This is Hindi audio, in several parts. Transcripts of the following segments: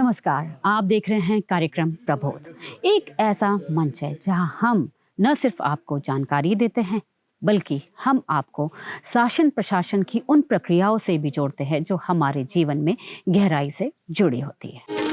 नमस्कार, आप देख रहे हैं कार्यक्रम प्रबोध। एक ऐसा मंच है जहां हम न सिर्फ आपको जानकारी देते हैं बल्कि हम आपको शासन प्रशासन की उन प्रक्रियाओं से भी जोड़ते हैं जो हमारे जीवन में गहराई से जुड़ी होती है।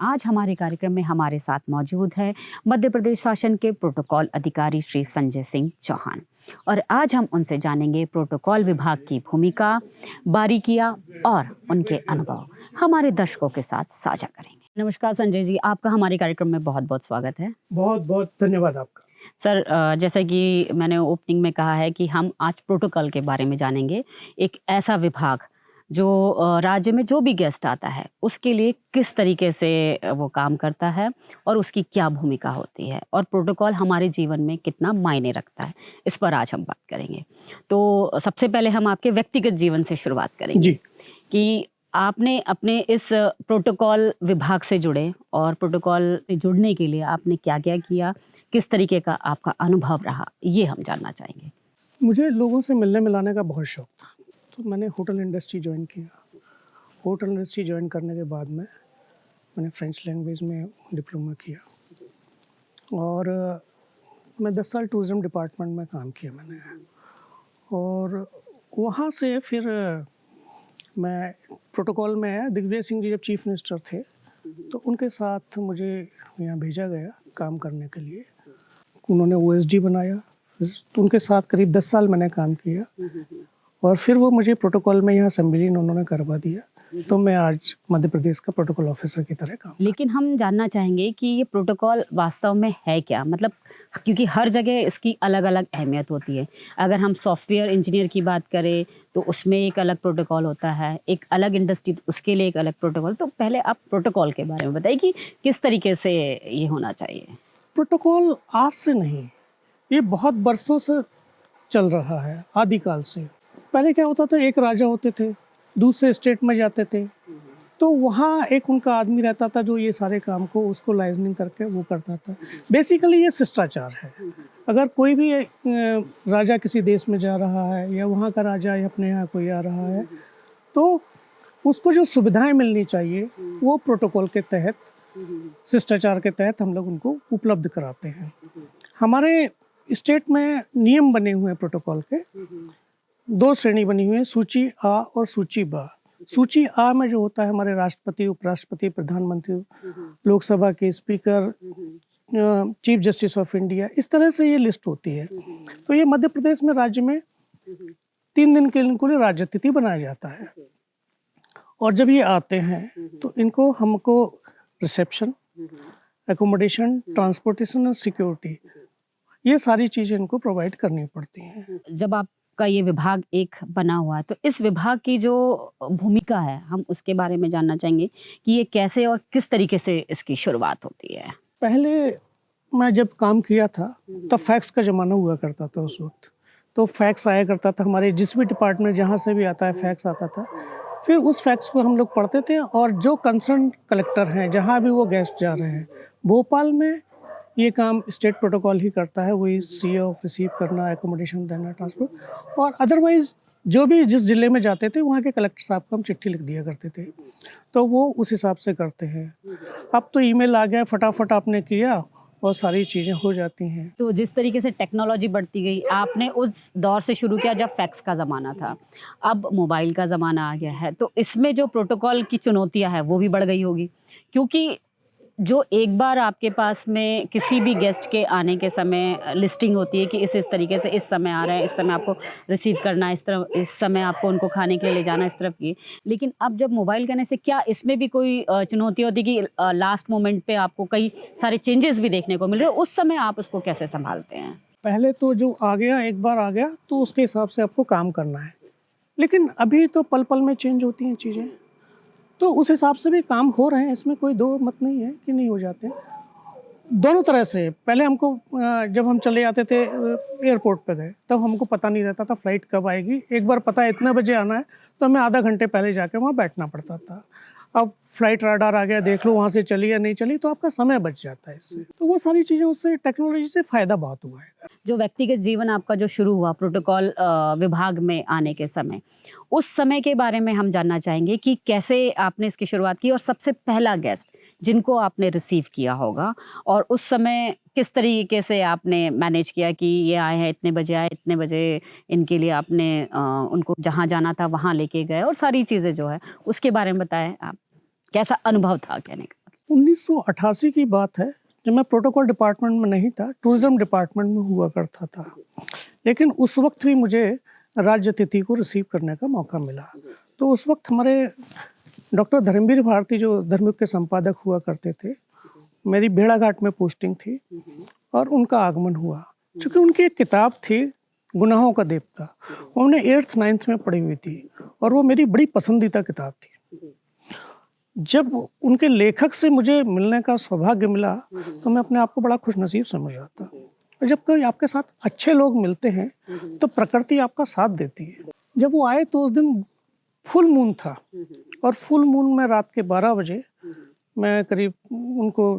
आज हमारे कार्यक्रम में हमारे साथ मौजूद है मध्य प्रदेश शासन के प्रोटोकॉल अधिकारी श्री संजय सिंह चौहान और आज हम उनसे जानेंगे प्रोटोकॉल विभाग की भूमिका, बारीकियां और उनके अनुभव हमारे दर्शकों के साथ साझा करेंगे। नमस्कार संजय जी, आपका हमारे कार्यक्रम में बहुत बहुत स्वागत है। बहुत बहुत धन्यवाद आपका। सर, जैसा कि मैंने ओपनिंग में कहा है कि हम आज प्रोटोकॉल के बारे में जानेंगे। एक ऐसा विभाग जो राज्य में जो भी गेस्ट आता है उसके लिए किस तरीके से वो काम करता है और उसकी क्या भूमिका होती है और प्रोटोकॉल हमारे जीवन में कितना मायने रखता है, इस पर आज हम बात करेंगे। तो सबसे पहले हम आपके व्यक्तिगत जीवन से शुरुआत करेंगे जी। कि आपने अपने इस प्रोटोकॉल विभाग से जुड़े और प्रोटोकॉल से जुड़ने के लिए आपने क्या क्या किया, किस तरीके का आपका अनुभव रहा, ये हम जानना चाहेंगे। मुझे लोगों से मिलने मिलाने का बहुत शौक था, तो मैंने होटल इंडस्ट्री ज्वाइन किया। होटल इंडस्ट्री ज्वाइन करने के बाद में मैंने फ्रेंच लैंग्वेज में डिप्लोमा किया और मैं 10 साल टूरिज़्म डिपार्टमेंट में काम किया मैंने। और वहाँ से फिर मैं प्रोटोकॉल में दिग्विजय सिंह जी जब चीफ मिनिस्टर थे तो उनके साथ मुझे यहाँ भेजा गया काम करने के लिए। उन्होंने ओएसडी बनाया, तो उनके साथ करीब 10 साल मैंने काम किया और फिर वो मुझे प्रोटोकॉल में यहाँ सम्मिलित उन्होंने करवा दिया, तो मैं आज मध्य प्रदेश का प्रोटोकॉल ऑफिसर की तरह काम। लेकिन हम जानना चाहेंगे कि ये प्रोटोकॉल वास्तव में है क्या, मतलब क्योंकि हर जगह इसकी अलग अलग अहमियत होती है। अगर हम सॉफ्टवेयर इंजीनियर की बात करें तो उसमें एक अलग प्रोटोकॉल होता है, एक अलग इंडस्ट्री उसके लिए एक अलग प्रोटोकॉल। तो पहले आप प्रोटोकॉल के बारे में बताइए कि किस तरीके से ये होना चाहिए। प्रोटोकॉल आज से नहीं, ये बहुत बरसों से चल रहा है, आदिकाल से। पहले क्या होता था, एक राजा होते थे, दूसरे स्टेट में जाते थे, तो वहाँ एक उनका आदमी रहता था जो ये सारे काम को उसको लाइजनिंग करके वो करता था। बेसिकली ये शिष्टाचार है। अगर कोई भी राजा किसी देश में जा रहा है या वहाँ का राजा या अपने यहाँ कोई आ रहा है तो उसको जो सुविधाएं मिलनी चाहिए वो प्रोटोकॉल के तहत, शिष्टाचार के तहत हम लोग उनको उपलब्ध कराते हैं। हमारे स्टेट में नियम बने हुए हैं प्रोटोकॉल के, 2 श्रेणी बनी हुई है, सूची आ और सूची बा। सूची आ में जो होता है हमारे राष्ट्रपति, उपराष्ट्रपति, प्रधानमंत्री, लोकसभा के speaker, chief justice of India, इस तरह से ये लिस्ट होती है। तो ये मध्य प्रदेश में राज्य में 3 दिन के इनको लिए राज्य तिथि बनाया जाता है और जब ये आते हैं तो इनको हमको रिसेप्शन, एकोमोडेशन, ट्रांसपोर्टेशन और सिक्योरिटी, ये सारी चीज़ें इनको प्रोवाइड करनी पड़ती हैं। जब आपका ये विभाग एक बना हुआ है तो इस विभाग की जो भूमिका है हम उसके बारे में जानना चाहेंगे कि ये कैसे और किस तरीके से इसकी शुरुआत होती है। पहले मैं जब काम किया था तब फैक्स का ज़माना हुआ करता था उस वक्त, तो फैक्स आया करता था हमारे जिस भी डिपार्टमेंट जहाँ से भी आता है फैक्स आता था। फिर उस फैक्स को हम लोग पढ़ते थे और जो कंसर्न कलेक्टर हैं जहाँ भी वो गेस्ट जा रहे हैं, भोपाल में ये काम स्टेट प्रोटोकॉल ही करता है, वही सी ऑफ रिसीव करना, एकोमोडेशन देना, ट्रांसपोर्ट, और अदरवाइज़ जो भी जिस ज़िले में जाते थे वहाँ के कलेक्टर साहब को हम चिट्ठी लिख दिया करते थे, तो वो उस हिसाब से करते हैं। अब तो ईमेल आ गया, फटाफट आपने किया और सारी चीज़ें हो जाती हैं। तो जिस तरीके से टेक्नोलॉजी बढ़ती गई, आपने उस दौर से शुरू किया जब फैक्स का ज़माना था, अब मोबाइल का ज़माना आ गया है, तो इसमें जो प्रोटोकॉल की चुनौतियां हैं वो भी बढ़ गई होगी, क्योंकि जो एक बार आपके पास में किसी भी गेस्ट के आने के समय लिस्टिंग होती है कि इस तरीके से इस समय आ रहे हैं, इस समय आपको रिसीव करना है, इस तरह इस समय आपको उनको खाने के लिए ले जाना है, इस तरफ की। लेकिन अब जब मोबाइल करने से क्या इसमें भी कोई चुनौती होती है कि लास्ट मोमेंट पे आपको कई सारे चेंजेस भी देखने को मिल रहे हैं, उस समय आप उसको कैसे संभालते हैं? पहले तो जो आ गया, एक बार आ गया तो उसके हिसाब से आपको काम करना है, लेकिन अभी तो पल पल में चेंज होती हैं चीज़ें, तो उस हिसाब से भी काम हो रहे हैं, इसमें कोई दो मत नहीं है कि नहीं हो जाते। दोनों तरह से, पहले हमको जब हम चले जाते थे एयरपोर्ट पे गए तब हमको पता नहीं रहता था फ्लाइट कब आएगी। एक बार पता है इतने बजे आना है तो हमें आधा घंटे पहले जाके वहाँ बैठना पड़ता था। अब फ्लाइट राडार आ गया, देख लो वहाँ से चली या नहीं चली, तो आपका समय बच जाता है इससे। तो वो सारी चीज़ें, उससे टेक्नोलॉजी से फ़ायदा बहुत हुआ है। जो व्यक्तिगत जीवन आपका जो शुरू हुआ प्रोटोकॉल विभाग में आने के समय, उस समय के बारे में हम जानना चाहेंगे कि कैसे आपने इसकी शुरुआत की और सबसे पहला गेस्ट जिनको आपने रिसीव किया होगा और उस समय किस तरीके से आपने मैनेज किया कि ये आए हैं इतने बजे आए इतने बजे इनके लिए आपने उनको जहाँ जाना था वहाँ लेके गए और सारी चीज़ें जो है उसके बारे में बताएं आप, कैसा अनुभव था कहने का? 1988 की बात है, जब मैं प्रोटोकॉल डिपार्टमेंट में नहीं था, टूरिज्म डिपार्टमेंट में हुआ करता था। लेकिन उस वक्त भी मुझे राज्य अतिथि को रिसीव करने का मौका मिला। तो उस वक्त हमारे डॉक्टर धर्मवीर भारती जो धर्मयुग के संपादक हुआ करते थे, मेरी भेड़ाघाट में पोस्टिंग थी और उनका आगमन हुआ। चूँकि उनकी एक किताब थी गुनाहों का देवता, वो हमने 8th 9th में पढ़ी हुई थी और वो मेरी बड़ी पसंदीदा किताब थी। जब उनके लेखक से मुझे मिलने का सौभाग्य मिला तो मैं अपने आप को बड़ा खुशनसीब समझ रहा था। और जब कोई आपके साथ अच्छे लोग मिलते हैं तो प्रकृति आपका साथ देती है। जब वो आए तो उस दिन फुल मून था और फुल मून में रात के 12 बजे मैं करीब उनको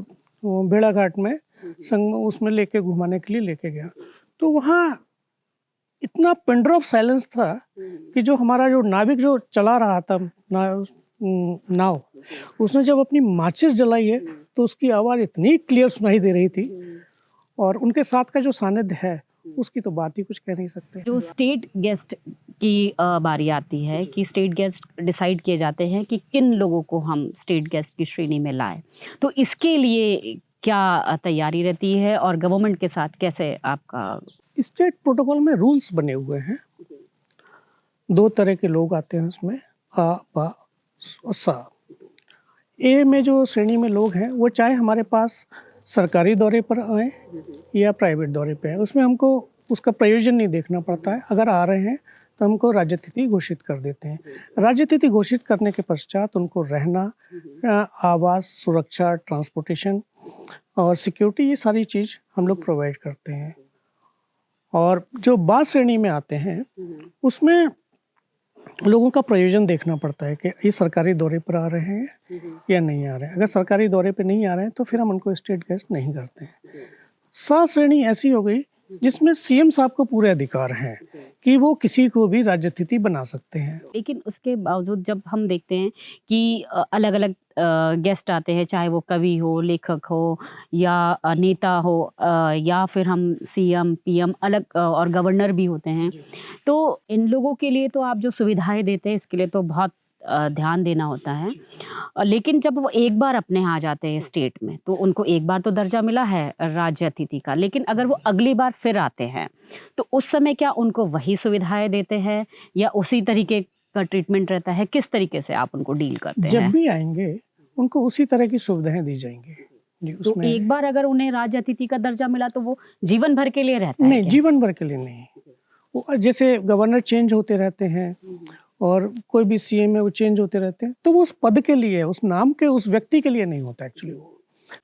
वो भेड़ाघाट में संग उसमें लेके घुमाने के लिए लेके गया। तो वहाँ इतना पिन ड्रॉप साइलेंस था कि जो हमारा जो नाविक जो चला रहा था नाव, उसने जब अपनी माचिस जलाई है तो उसकी आवाज़ इतनी क्लियर सुनाई दे रही थी और उनके साथ का जो सानिध्य है उसकी तो बात ही कुछ कह नहीं सकते। जो स्टेट गेस्ट की बारी आती है कि स्टेट गेस्ट डिसाइड किए जाते हैं कि किन लोगों को हम स्टेट गेस्ट की श्रेणी में लाएं, तो इसके लिए क्या तैयारी रहती है और गवर्नमेंट के साथ कैसे आपका? स्टेट प्रोटोकॉल में रूल्स बने हुए हैं। 2 तरह के लोग आते हैं उसमें, आ, बा और सा। ए में जो श्रेणी में लोग हैं वो चाहे हमारे पास सरकारी दौरे पर आए या प्राइवेट दौरे पे आए, उसमें हमको उसका प्रयोजन नहीं देखना पड़ता है। अगर आ रहे हैं तो हमको राज्य अतिथि घोषित कर देते हैं। राज्य अतिथि घोषित करने के पश्चात उनको रहना, आवास, सुरक्षा, ट्रांसपोर्टेशन और सिक्योरिटी, ये सारी चीज़ हम लोग प्रोवाइड करते हैं। और जो बा श्रेणी में आते हैं उसमें लोगों का प्रयोजन देखना पड़ता है कि ये सरकारी दौरे पर आ रहे हैं या नहीं आ रहे हैं। अगर सरकारी दौरे पे नहीं आ रहे हैं तो फिर हम उनको स्टेट गेस्ट नहीं करते हैं। सा श्रेणी ऐसी हो गई जिसमें सीएम साहब को पूरे अधिकार हैं कि वो किसी को भी राज्य अतिथि बना सकते हैं। लेकिन उसके बावजूद जब हम देखते हैं कि अलग अलग गेस्ट आते हैं, चाहे वो कवि हो, लेखक हो या नेता हो, या फिर हम सीएम पीएम अलग और गवर्नर भी होते हैं, तो इन लोगों के लिए तो आप जो सुविधाएं देते हैं इसके लिए तो बहुत ध्यान देना होता है। लेकिन जब वो एक बार अपने यहाँ आ जाते हैं स्टेट में तो उनको एक बार तो दर्जा मिला है राज्य अतिथि का, लेकिन अगर वो अगली बार फिर आते हैं तो उस समय क्या उनको वही सुविधाएं देते हैं या उसी तरीके का ट्रीटमेंट रहता है? किस तरीके से आप उनको डील करते जब हैं? भी आएंगे उनको उसी तरह की सुविधाएं दी जाएंगी जी। तो उसमें एक बार अगर उन्हें राज्य अतिथि का दर्जा मिला तो वो जीवन भर के लिए रहता है नहीं, क्या? जीवन भर के लिए नहीं। वो जैसे गवर्नर चेंज होते रहते हैं और कोई भी सीएम है वो चेंज होते रहते हैं, तो वो उस पद के लिए, उस नाम के, उस व्यक्ति के लिए नहीं होता एक्चुअली वो।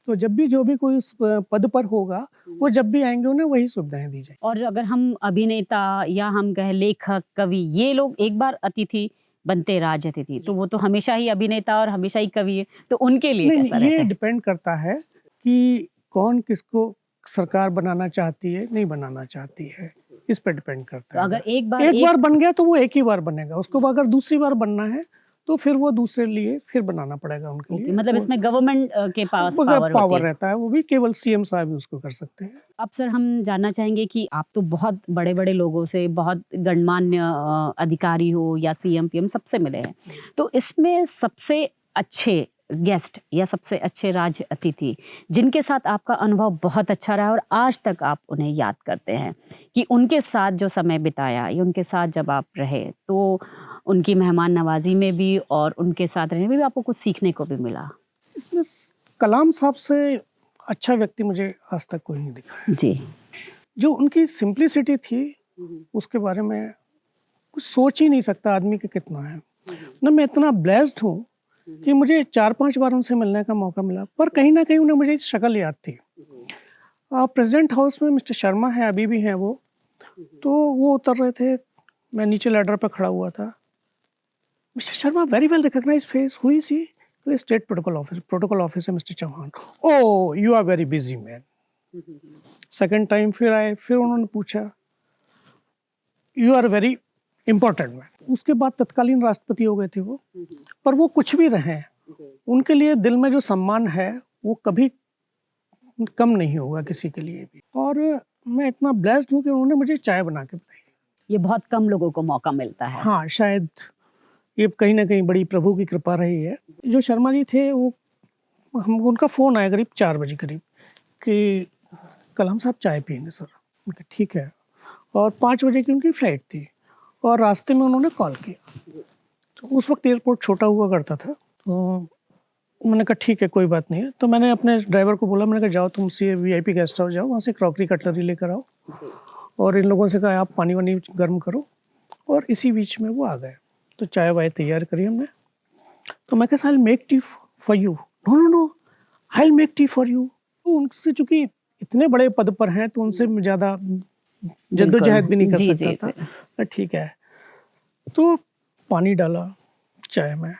तो जब भी जो भी कोई उस पद पर होगा वो जब भी आएंगे उन्हें वही सुविधाएं दी जाएंगी। और अगर हम अभिनेता या हम कहें लेखक, कवि, ये लोग एक बार अतिथि बनते राज्य अतिथि तो वो तो हमेशा ही अभिनेता और हमेशा ही कवि है, तो उनके लिए कैसा नहीं, रहता ये है? डिपेंड करता है कि कौन किसको सरकार बनाना चाहती है, नहीं बनाना चाहती है, इस पर डिपेंड करता तो है। अगर एक बार बन गया तो वो एक ही बार बनेगा, उसको अगर दूसरी बार बनना है तो फिर वो दूसरे लिए फिर बनाना पड़ेगा उनके लिए। मतलब इसमें गवर्नमेंट के पास वो पावर होती पावर है। रहता है, वो भी केवल सीएम साहब ही उसको कर सकते हैं। अब सर हम जानना चाहेंगे कि आप तो बहुत बड़े-बड़े लोगों से, बहुत गणमान्य अधिकारी हो या सीएम पीएम सबसे मिले हैं। तो इसमें सबसे अच्छे गेस्ट या सबसे अच्छे राज्य अतिथि जिनके साथ आपका अनुभव बहुत अच्छा रहा और आज तक आप उन्हें याद करते हैं कि उनके साथ जो समय बिताया या उनके साथ जब आप रहे तो उनकी मेहमान नवाजी में भी और उनके साथ रहने में भी आपको कुछ सीखने को भी मिला? इसमें कलाम साहब से अच्छा व्यक्ति मुझे आज तक कोई नहीं दिखा है। जी। जो उनकी सिंप्लिसिटी थी उसके बारे में कुछ सोच ही नहीं सकता आदमी कि कितना है ना। मैं इतना ब्लेस्ड हूँ कि मुझे 4-5 बार उनसे मिलने का मौका मिला, पर कहीं ना कहीं उन्हें मुझे शक्ल याद थी। प्रेसिडेंट हाउस में मिस्टर शर्मा है, अभी भी हैं वो, तो वो उतर रहे थे, मैं नीचे लैडर पर खड़ा हुआ था। Mister Sharma, very well recognise face, who is he? State protocol office है mister Chauhan. Oh you are very busy man. Second time फिर आए, फिर उन्होंने पूछा you are very important man. उसके बाद तत्कालीन राष्ट्रपति हो गए थे वो, पर वो कुछ भी रहे, उनके लिए दिल में जो सम्मान है वो कभी कम नहीं होगा किसी के लिए भी। और मैं इतना ब्लेस्ड हूँ कि उन्होंने मुझे चाय बना के पिलाई। ये बहुत कम लोगों को मौका मिलता है। हाँ, शायद ये कहीं ना कहीं बड़ी प्रभु की कृपा रही है। जो शर्मा जी थे वो, हम उनका फ़ोन आया करीब 4 बजे करीब कि कलाम साहब चाय पियेंगे सर। मैं कहा ठीक है। और 5 बजे की उनकी फ़्लाइट थी और रास्ते में उन्होंने कॉल किया। तो उस वक्त एयरपोर्ट छोटा हुआ करता था, तो मैंने कहा ठीक है कोई बात नहीं है। तो मैंने अपने ड्राइवर को बोला, मैंने कहा जाओ तुम VIP गेस्ट हाउस जाओ, वहाँ से क्रॉकरी कटलरी लेकर आओ, और इन लोगों से कहा आप पानी वानी गर्म करो। और इसी बीच में वो आ गए। तो चाय वाय तैयार करी हमने। तो मैं कहा I will make tea for you. No no no, I will make tea for you. तो उनसे चूंकि इतने बड़े पद पर हैं तो उनसे ज़्यादा जद्दोजहद भी नहीं कर जी, सकता जी, था। ठीक है। तो पानी डाला चाय में,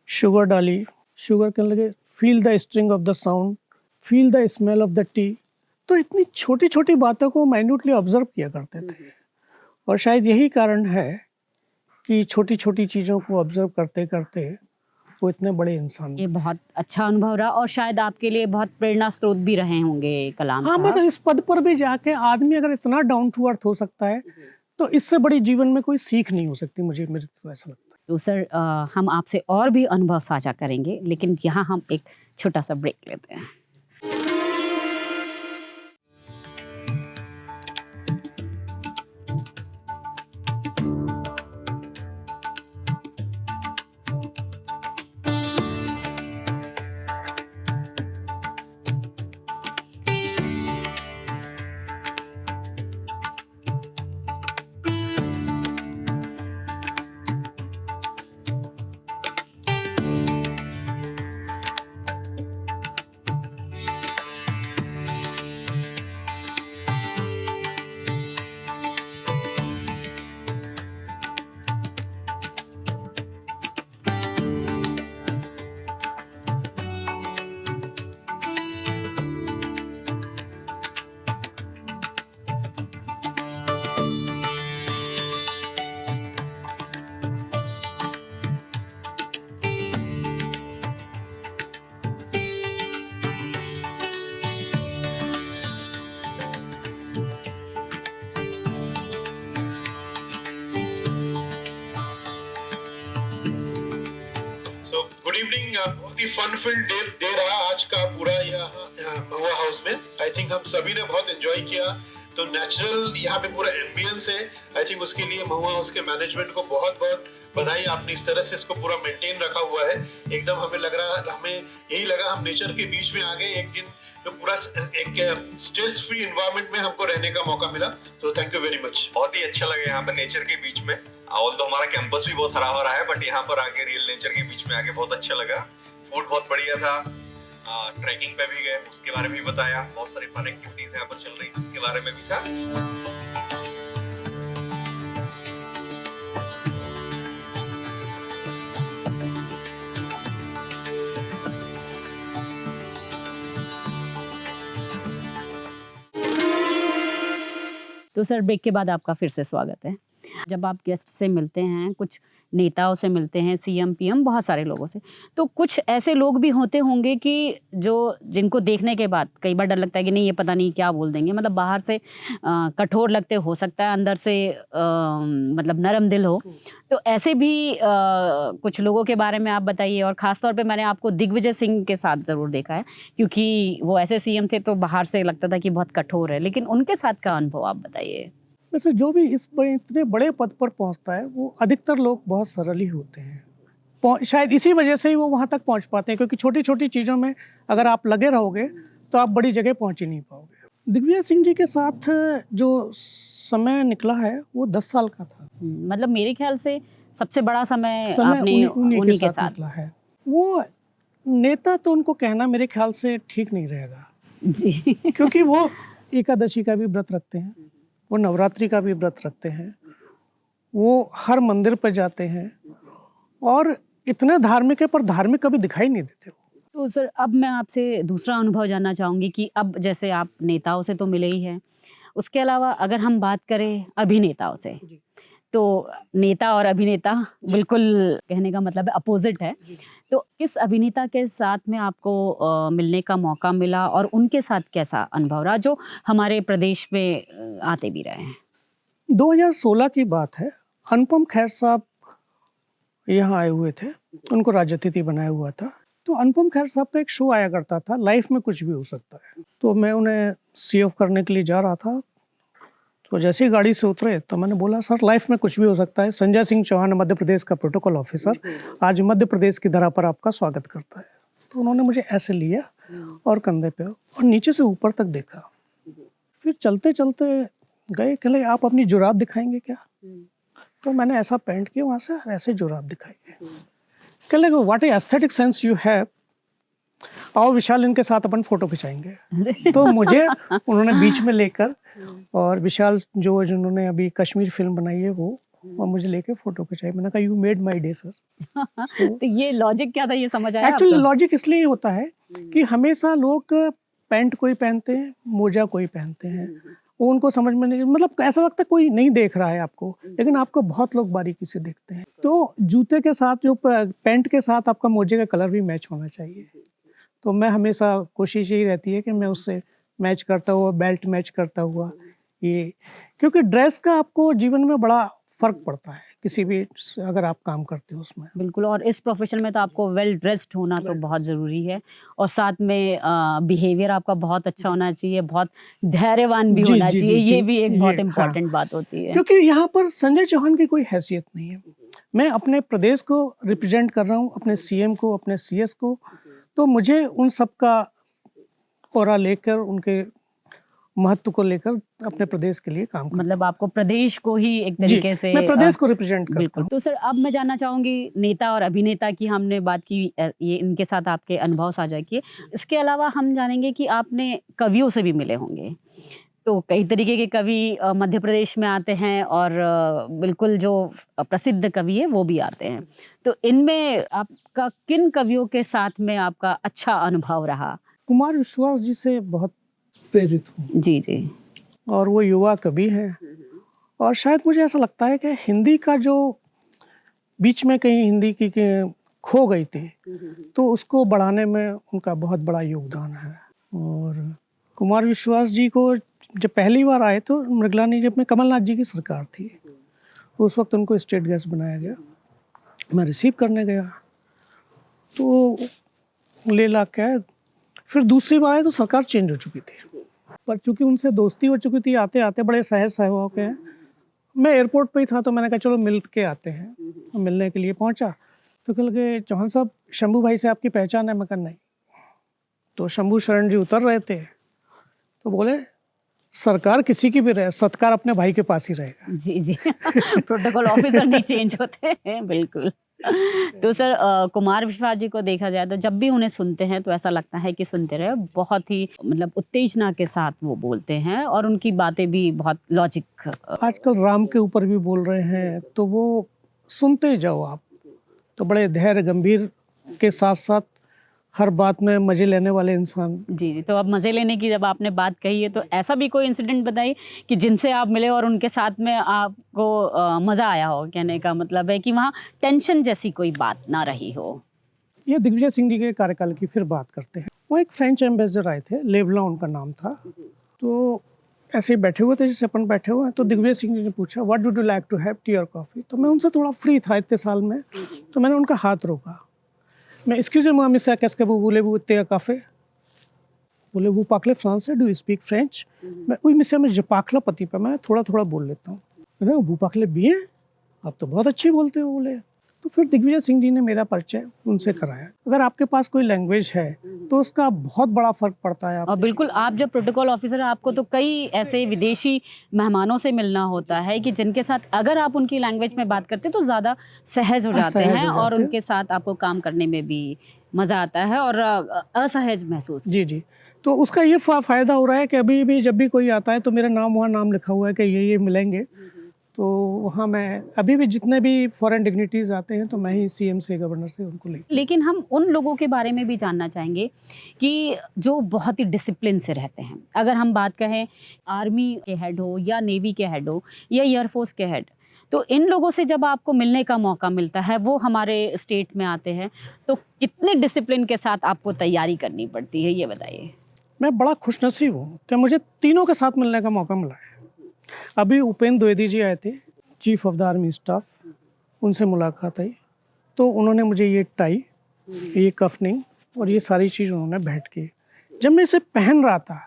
शुगर डाली, शुगर कहने लगे feel the string of the sound, feel the smell of the T. तो इतनी छोटी छोटी बातों को माइन्यूटली ऑब्जर्व किया करते थे। और शायद यही कारण है कि छोटी छोटी चीज़ों को ऑब्जर्व करते करते वो इतने बड़े इंसान। ये बहुत अच्छा अनुभव रहा और शायद आपके लिए बहुत प्रेरणा स्रोत भी रहे होंगे कलाम हाँ, साहब। मतलब इस पद पर भी जाके आदमी अगर इतना डाउन टू अर्थ हो सकता है तो इससे बड़ी जीवन में कोई सीख नहीं हो सकती, मुझे मेरे तो ऐसा लगता है। तो सर हम आपसे और भी अनुभव साझा करेंगे, लेकिन यहाँ हम एक छोटा सा ब्रेक लेते हैं। Good evening. बहुत ही फन फिल्ड डे रहा आज का पूरा यहाँ महुआ हाउस में। आई थिंक हम सभी ने बहुत एंजॉय किया। तो नेचुरल यहाँ पे पूरा एम्बियंस है। आई थिंक उसके लिए महुआ हाउस के मैनेजमेंट को बहुत बहुत बधाई। आपने इस तरह से इसको पूरा मेंटेन रखा हुआ है। एकदम हमें यही लगा हम नेचर के बीच में आ गए एक दिन। तो पूरा एक स्ट्रेस फ्री एनवायरनमेंट में हमको रहने का मौका मिला। तो थैंक यू वेरी मच। बहुत ही अच्छा लगा यहाँ पर नेचर के बीच में। ऑल्दो हमारा कैंपस भी बहुत हरा भरा है, बट यहाँ पर आके रियल नेचर के बीच में आके बहुत अच्छा लगा। फूड बहुत बढ़िया था। ट्रैकिंग पे भी गए, उसके बारे में भी बताया। बहुत सारी फन एक्टिविटीज यहाँ पर चल रही थी, उसके बारे में भी था। तो सर ब्रेक के बाद आपका फिर से स्वागत है। जब आप गेस्ट से मिलते हैं, कुछ नेताओं से मिलते हैं, CM PM बहुत सारे लोगों से, तो कुछ ऐसे लोग भी होते होंगे कि जिनको देखने के बाद कई बार डर लगता है कि नहीं ये पता नहीं क्या बोल देंगे। मतलब बाहर से कठोर लगते हो सकता है, अंदर से मतलब नरम दिल हो। तो ऐसे भी कुछ लोगों के बारे में आप बताइए। और ख़ास तौर पे मैंने आपको दिग्विजय सिंह के साथ ज़रूर देखा है, क्योंकि वो ऐसे CM थे तो बाहर से लगता था कि बहुत कठोर है, लेकिन उनके साथ का अनुभव आप बताइए। वैसे जो भी इतने बड़े पद पर पहुंचता है वो अधिकतर लोग बहुत सरल ही होते हैं। शायद इसी वजह से ही वो वहाँ तक पहुँच पाते हैं, क्योंकि छोटी छोटी चीज़ों में अगर आप लगे रहोगे तो आप बड़ी जगह पहुँच ही नहीं पाओगे। दिग्विजय सिंह जी के साथ जो समय निकला है वो 10 साल का था। मतलब मेरे ख्याल से सबसे बड़ा समय आपने उन्हीं के साथ निकला है। वो नेता तो उनको कहना मेरे ख्याल से ठीक नहीं रहेगा जी। क्योंकि वो एकादशी का भी व्रत रखते हैं, वो नवरात्रि का भी व्रत रखते हैं, वो हर मंदिर पर जाते हैं और इतने धार्मिक है पर धार्मिक कभी दिखाई नहीं देते वो। तो सर अब मैं आपसे दूसरा अनुभव जानना चाहूँगी कि अब जैसे आप नेताओं से तो मिले ही हैं, उसके अलावा अगर हम बात करें अभिनेताओं से, तो नेता और अभिनेता बिल्कुल कहने का मतलब है अपोजिट है। तो किस अभिनेता के साथ में आपको मिलने का मौका मिला और उनके साथ कैसा अनुभव रहा जो हमारे प्रदेश में आते भी रहे हैं? 2016 की बात है, अनुपम खेर साहब यहाँ आए हुए थे, उनको राज्य अतिथि बनाया हुआ था। तो अनुपम खेर साहब का एक शो आया करता था, लाइफ में कुछ भी हो सकता है। तो मैं उन्हें सी ऑफ करने के लिए जा रहा था, तो जैसे ही गाड़ी से उतरे तो मैंने बोला सर लाइफ में कुछ भी हो सकता है, संजय सिंह चौहान मध्य प्रदेश का प्रोटोकॉल ऑफिसर आज मध्य प्रदेश की धरा पर आपका स्वागत करता है। तो उन्होंने मुझे ऐसे लिया और कंधे पे और नीचे से ऊपर तक देखा, फिर चलते चलते गए, कहले आप अपनी जुराब दिखाएंगे क्या? तो मैंने ऐसा पैंट किया वहाँ से, ऐसे जुराब दिखाई। कहले what A aesthetic sense you have, आओ विशाल इनके साथ अपन फोटो खिंचाएंगे। तो मुझे उन्होंने बीच में लेकर और विशाल जिन्होंने अभी कश्मीर फिल्म बनाई है वो, और मुझे लेके फोटो खिंचाई। मैंने कहा you made my day sir. तो ये लॉजिक क्या था, ये समझ आया एक्चुअली आपको? लॉजिक इसलिए होता है कि हमेशा लोग पैंट कोई पहनते हैं, मोजा कोई पहनते हैं, वो उनको समझ में नहीं, मतलब ऐसा लगता है कोई नहीं देख रहा है आपको, लेकिन आपको बहुत लोग बारीकी से देखते हैं। तो जूते के साथ जो पैंट के साथ आपका मोजे का कलर भी मैच होना चाहिए। तो मैं हमेशा कोशिश यही रहती है कि मैं उससे मैच करता हुआ, बेल्ट मैच करता हुआ, ये क्योंकि ड्रेस का आपको जीवन में बड़ा फर्क पड़ता है किसी भी अगर आप काम करते हो उसमें। बिल्कुल, और इस प्रोफेशन में तो आपको वेल ड्रेस्ड होना तो बहुत ज़रूरी है, और साथ में बिहेवियर आपका बहुत अच्छा होना चाहिए, बहुत धैर्यवान भी जी, होना जी, चाहिए। जी, ये जी, भी एक बहुत ये, इम्पोर्टेंट हाँ। बात होती है। क्योंकि यहाँ पर संजय चौहान की कोई हैसियत नहीं है, मैं अपने प्रदेश को रिप्रेजेंट कर रहा हूँ, अपने सीएम को, अपने सीएस को, तो मुझे उन सब का ऑरा लेकर, उनके महत्व को लेकर अपने प्रदेश के लिए काम करना। मतलब आपको प्रदेश को ही एक जी, तरीके से मैं प्रदेश को रिप्रेजेंट करता बिल्कुल। हूँ। तो सर अब मैं जानना चाहूँगी, नेता और अभिनेता की हमने बात की, ये इनके साथ आपके अनुभव साझा किए। इसके अलावा हम जानेंगे कि आपने कवियों से भी मिले होंगे। तो कई तरीके के कवि मध्य प्रदेश में आते हैं और बिल्कुल जो प्रसिद्ध कवि है वो भी आते हैं। तो इनमें आपका किन कवियों के साथ में आपका अच्छा अनुभव रहा? कुमार विश्वास जी से बहुत प्रेरित हूँ, जी, जी। और वो युवा कवि हैं, और शायद मुझे ऐसा लगता है कि हिंदी का जो बीच में कहीं हिंदी की खो गई थी, तो उसको बढ़ाने में उनका बहुत बड़ा योगदान है। और कुमार विश्वास जी को जब पहली बार आए तो मृगलानी जब में कमलनाथ जी की सरकार थी, उस वक्त उनको स्टेट गेस्ट बनाया गया, मैं रिसीव करने गया, तो ले ला के फिर दूसरी बार आए तो सरकार चेंज हो चुकी थी, पर चूंकि उनसे दोस्ती हो चुकी थी, आते आते बड़े सहज सहभाव के हैं। मैं एयरपोर्ट पे ही था, तो मैंने कहा चलो मिल के आते हैं। मिलने के लिए पहुंचा तो कह लगे चौहान साहब शंभू भाई से आपकी पहचान है? मैं कहा नहीं। तो शंभू शरण जी उतर रहे थे, तो बोले सरकार किसी की भी रहे, सत्कार अपने भाई के पास ही रहेगा। जी, जी। प्रोटोकॉल ऑफिसर नहीं चेंज होते हैं, बिल्कुल। तो सर कुमार विश्वास जी को देखा जाए तो जब भी उन्हें सुनते हैं तो ऐसा लगता है कि सुनते रहे, बहुत ही मतलब उत्तेजना के साथ वो बोलते हैं और उनकी बातें भी बहुत लॉजिक। आजकल राम के ऊपर भी बोल रहे हैं, तो वो सुनते जाओ आप, तो बड़े धैर्य गंभीर के साथ साथ हर बात में मजे लेने वाले इंसान। जी, जी। तो अब मज़े लेने की जब आपने बात कही है, तो ऐसा भी कोई इंसिडेंट बताइए कि जिनसे आप मिले और उनके साथ में आपको मज़ा आया हो। कहने का मतलब है कि वहाँ टेंशन जैसी कोई बात ना रही हो। ये दिग्विजय सिंह जी के कार्यकाल की फिर बात करते हैं। वो एक फ्रेंच एम्बेसडर आए थे, लेवला उनका नाम था। तो ऐसे ही बैठे हुए थे जैसे अपन बैठे हुए हैं, तो दिग्विजय सिंह जी ने पूछा what would you like to have, tea और कॉफ़ी? तो मैं उनसे थोड़ा फ्री था इतने साल में, तो मैंने उनका हाथ रोका। मैं एक्सक्यूज मी मिस्टर कैसे बोले वो इतने काफ़े बोले वो पाकले France do you speak French? मैं वही मिस्टर में जपाखला पति पर मैं थोड़ा थोड़ा बोल लेता हूँ। मैंने वो पाकले भी हैं, आप तो बहुत अच्छे बोलते हो बोले। तो फिर दिग्विजय सिंह जी ने मेरा परिचय उनसे कराया। अगर आपके पास कोई लैंग्वेज है तो उसका बहुत बड़ा फर्क पड़ता है। और बिल्कुल, आप जब प्रोटोकॉल ऑफिसर हैं, आपको तो कई ऐसे विदेशी मेहमानों से मिलना होता है कि जिनके साथ अगर आप उनकी लैंग्वेज में बात करते हैं तो ज़्यादा सहज हो जाते हैं और उनके साथ आपको काम करने में भी मज़ा आता है और असहज महसूस। जी जी, तो उसका ये फ़ायदा हो रहा है कि अभी भी जब भी कोई आता है तो मेरा नाम वहाँ नाम लिखा हुआ है कि ये मिलेंगे, तो वहाँ मैं अभी भी जितने भी फॉरेन डिग्निटीज़ आते हैं तो मैं ही सीएम से गवर्नर से उनको ले। लेकिन हम उन लोगों के बारे में भी जानना चाहेंगे कि जो बहुत ही डिसिप्लिन से रहते हैं। अगर हम बात कहें आर्मी के हेड हो या नेवी के हेड हो या एयरफोर्स के हेड, तो इन लोगों से जब आपको मिलने का मौका मिलता है, वो हमारे स्टेट में आते हैं, तो कितने डिसिप्लिन के साथ आपको तैयारी करनी पड़ती है, ये बताइए? मैं बड़ा खुशनसीब हूँ कि मुझे तीनों के साथ मिलने का मौका मिला है। अभी उपेंद्र द्विवेदी जी आए थे, chief of the army staff, उनसे मुलाकात हुई। तो उन्होंने मुझे ये टाई, ये कफनिंग और ये सारी चीज़ उन्होंने भेंट की। जब मैं इसे पहन रहा था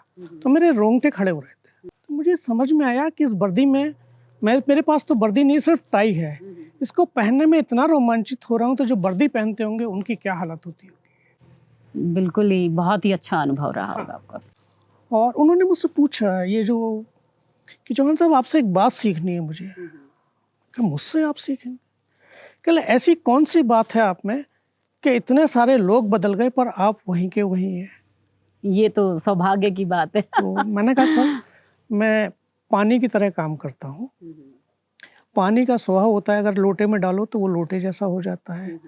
तो मेरे रोंगटे खड़े हो रहे थे। तो मुझे समझ में आया कि इस वर्दी में मेरे पास तो वर्दी नहीं, सिर्फ टाई है। इसको पहनने में इतना रोमांचित हो रहा हूँ, तो जो वर्दी पहनते होंगे उनकी क्या हालत होती होगी। बिल्कुल ही, बहुत ही अच्छा अनुभव रहा होगा आपका। और उन्होंने मुझसे पूछा ये जो कि चौहान साहब आपसे एक बात सीखनी है मुझे। कि मुझसे आप सीखेंगे? कल ऐसी कौन सी बात है आप में कि इतने सारे लोग बदल गए पर आप वहीं के वहीं हैं? ये तो सौभाग्य की बात है। तो मैंने कहा सर, मैं पानी की तरह काम करता हूँ। पानी का स्वभाव होता है, अगर लोटे में डालो तो वो लोटे जैसा हो जाता है,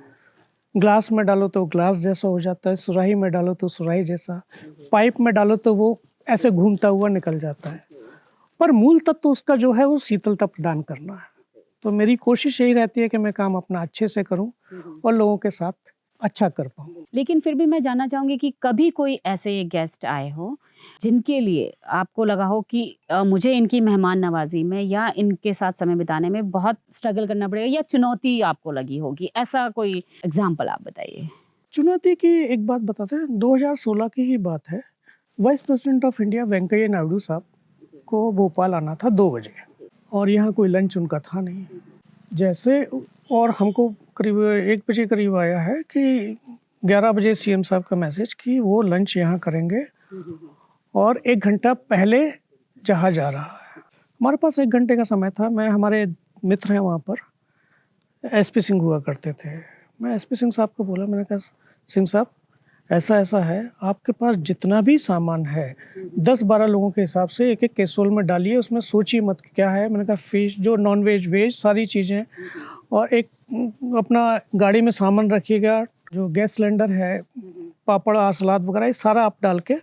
ग्लास में डालो तो ग्लास जैसा हो जाता है, सुराही में डालो तो सुराही जैसा, पाइप में डालो तो वो ऐसे घूमता हुआ निकल जाता है। पर मूल तत्व तो उसका जो है वो शीतलता प्रदान करना है। तो मेरी कोशिश यही रहती है कि मैं काम अपना अच्छे से करूं और लोगों के साथ अच्छा कर पाऊं। लेकिन फिर भी मैं जानना चाहूँगी कि कभी कोई ऐसे गेस्ट आए हो जिनके लिए आपको लगा हो कि मुझे इनकी मेहमान नवाजी में या इनके साथ समय बिताने में बहुत स्ट्रगल करना पड़ेगा या चुनौती आपको लगी होगी, ऐसा कोई एग्जाम्पल आप बताइए? चुनौती की एक बात बताते हैं, 2016 की ही बात है। Vice president of India Venkaiah Naidu साहब को भोपाल आना था 2 बजे और यहाँ कोई लंच उनका था नहीं। जैसे और हमको करीब 1 बजे करीब आया है कि 11 बजे सीएम साहब का मैसेज कि वो लंच यहाँ करेंगे और 1 घंटा पहले जहाज आ रहा है। हमारे पास 1 घंटे का समय था। मैं, हमारे मित्र हैं वहाँ पर, एसपी सिंह हुआ करते थे। मैं एसपी सिंह साहब को बोला, मैंने कहा सिंह साहब ऐसा ऐसा है, आपके पास जितना भी सामान है 10-12 लोगों के हिसाब से एक एक कैसरोल में डालिए, उसमें सोचिए मत क्या है। मैंने कहा फिश, जो नॉन वेज वेज सारी चीज़ें, और एक अपना गाड़ी में सामान रखिएगा, जो गैस सिलेंडर है, पापड़ और सलाद वगैरह, ये सारा आप डाल के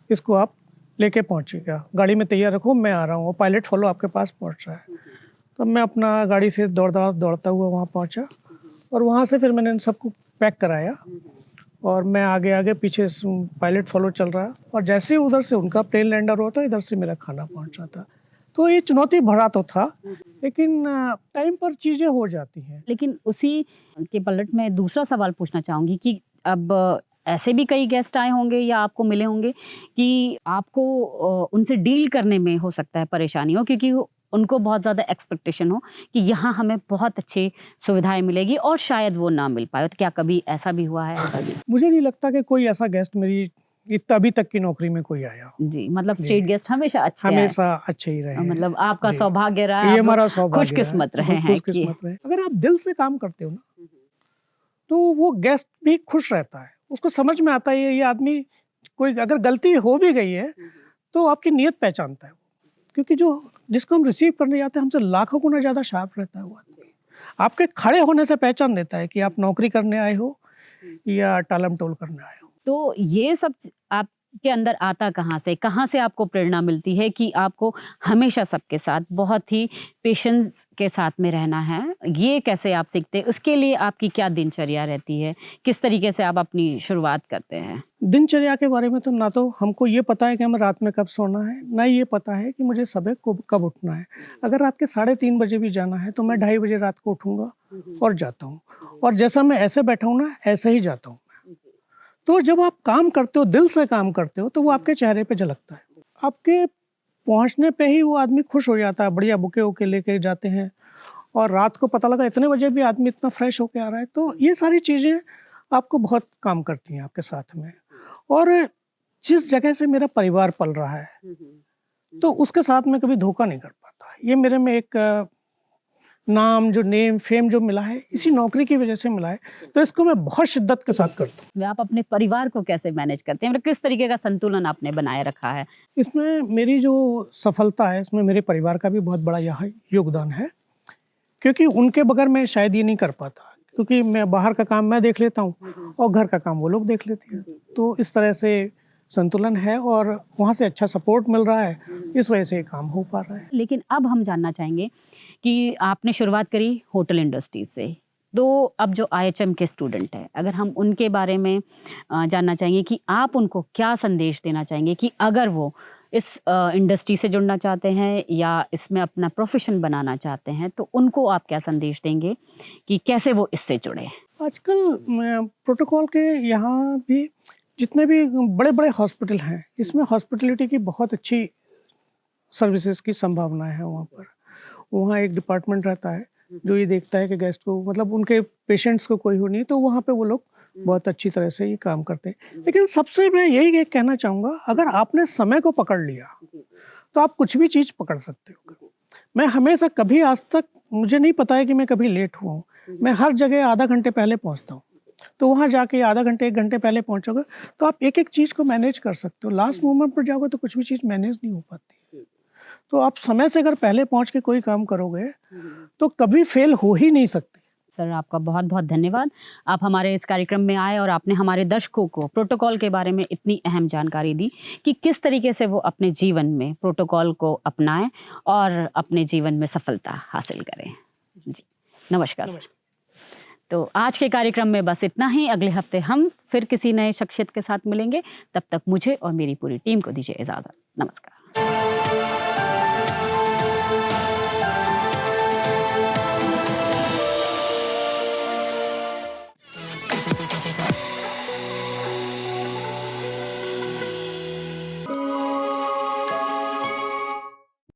इसको आप लेके पहुँचिएगा, गाड़ी में तैयार रखो, मैं आ रहा हूँ। पायलट फॉलो आपके पास पहुँच रहा है। तो मैं अपना गाड़ी से दौड़ता हुआ वहाँ पहुँचा और वहाँ से फिर मैंने इन सबको पैक कराया और मैं आगे पीछे पायलट फॉलो चल रहा है और जैसे ही उधर से उनका प्लेन लैंडर हुआ था, इधर से मेरा खाना पहुंचा था। तो ये चुनौती भरा तो था, लेकिन टाइम पर चीज़ें हो जाती हैं। लेकिन उसी के पलट में दूसरा सवाल पूछना चाहूँगी कि अब ऐसे भी कई गेस्ट आए होंगे या आपको मिले होंगे कि आपको उनसे डील करने में हो सकता है परेशानी हो, क्योंकि उनको बहुत ज़्यादा एक्सपेक्टेशन हो कि यहाँ हमें बहुत अच्छी सुविधाएं मिलेगी और शायद वो ना मिल पाए। तो क्या कभी ऐसा भी हुआ है? ऐसा भी मुझे नहीं लगता कि कोई ऐसा गेस्ट मेरी अभी तक की नौकरी में कोई आया हो। जी, मतलब स्टेट गेस्ट हमेशा अच्छे आए। हमेशा अच्छे ही रहे हैं। मतलब आपका जी। सौभाग्य रहा, ये आप हमारा सौभाग्य खुशकिस्मत रहे हैं कि खुशकिस्मत रहे। अगर आप दिल से काम करते हो ना, तो वो गेस्ट भी खुश रहता है। उसको समझ में आता है ये आदमी, कोई अगर गलती हो भी गई है तो आपकी नीयत पहचानता है, क्योंकि जिसको हम रिसीव करने जाते हैं हमसे लाखों गुना ज़्यादा शार्प रहता है वो आदमी। आपके खड़े होने से पहचान देता है कि आप नौकरी करने आए हो या टालम-टोल करने आए हो। तो ये सब आपके अंदर आता कहाँ से आपको प्रेरणा मिलती है कि आपको हमेशा सबके साथ बहुत ही पेशेंस के साथ में रहना है? ये कैसे आप सीखते हैं? उसके लिए आपकी क्या दिनचर्या रहती है? किस तरीके से आप अपनी शुरुआत करते हैं? दिनचर्या के बारे में तो ना तो हमको ये पता है कि हमें रात में कब सोना है, ना ये पता है कि मुझे सुबह कब उठना है। अगर रात के 3:30 बजे भी जाना है तो मैं 2:30 बजे रात को उठूँगा और जाता हूँ, और जैसा मैं ऐसे बैठा हूँ ना, ऐसे ही जाता हूँ। तो जब आप काम करते हो, दिल से काम करते हो, तो वो आपके चेहरे पे झलकता है। आपके पहुँचने पे ही वो आदमी खुश हो जाता है, बढ़िया बुके-वुके लेके जाते हैं और रात को पता लगा इतने बजे भी आदमी इतना फ्रेश होके आ रहा है। तो ये सारी चीज़ें आपको बहुत काम करती हैं आपके साथ में। और जिस जगह से मेरा परिवार पल रहा है, तो उसके साथ मैं कभी धोखा नहीं कर पाता। ये मेरे में एक नाम, जो नेम फेम जो मिला है, इसी नौकरी की वजह से मिला है। तो इसको मैं बहुत शिद्दत के साथ करता हूँ। आप अपने परिवार को कैसे मैनेज करते हैं, मतलब किस तरीके का संतुलन आपने बनाए रखा है? इसमें मेरी जो सफलता है, इसमें मेरे परिवार का भी बहुत बड़ा यहाँ योगदान है, क्योंकि उनके बगैर मैं शायद ये नहीं कर पाता, क्योंकि मैं बाहर का काम मैं देख लेता हूँ और घर का काम वो लोग देख लेते हैं। तो इस तरह से संतुलन है और वहाँ से अच्छा सपोर्ट मिल रहा है, इस वजह से ये काम हो पा रहा है। लेकिन अब हम जानना चाहेंगे कि आपने शुरुआत करी होटल इंडस्ट्री से, तो अब जो IHM के स्टूडेंट हैं, अगर हम उनके बारे में जानना चाहेंगे कि आप उनको क्या संदेश देना चाहेंगे कि अगर वो इस इंडस्ट्री से जुड़ना चाहते हैं या इसमें अपना प्रोफेशन बनाना चाहते हैं, तो उनको आप क्या संदेश देंगे कि कैसे वो इससे जुड़े? आजकल प्रोटोकॉल के यहाँ भी जितने भी बड़े-बड़े हॉस्पिटल हैं, इसमें हॉस्पिटैलिटी की बहुत अच्छी सर्विसेज की संभावना है वहाँ पर। वहाँ एक डिपार्टमेंट रहता है जो ये देखता है कि गेस्ट को, मतलब उनके पेशेंट्स को कोई हो नहीं, तो वहाँ पे वो लोग बहुत अच्छी तरह से ये काम करते हैं। लेकिन सबसे मैं यही एक कहना चाहूँगा, अगर आपने समय को पकड़ लिया तो आप कुछ भी चीज़ पकड़ सकते हो। मैं हमेशा कभी आज तक मुझे नहीं पता है कि मैं कभी लेट हुआ हूँ। मैं हर जगह आधा घंटे पहले पहुँचता हूँ। तो वहाँ जाके आधा घंटे 1 घंटे पहले पहुँचोगे तो आप एक-एक चीज़ को मैनेज कर सकते हो। लास्ट मोमेंट पर जाओगे तो कुछ भी चीज़ मैनेज नहीं हो पाती। तो आप समय से अगर पहले पहुँच के कोई काम करोगे तो कभी फेल हो ही नहीं सकते। सर, आपका बहुत बहुत धन्यवाद। आप हमारे इस कार्यक्रम में आए और आपने हमारे दर्शकों को प्रोटोकॉल के बारे में इतनी अहम जानकारी दी कि किस तरीके से वो अपने जीवन में प्रोटोकॉल को अपनाएं और अपने जीवन में सफलता हासिल करें। जी, नमस्कार सर। तो आज के कार्यक्रम में बस इतना ही। अगले हफ्ते हम फिर किसी नए शख्सियत के साथ मिलेंगे। तब तक मुझे और मेरी पूरी टीम को दीजिए इजाज़त। नमस्कार।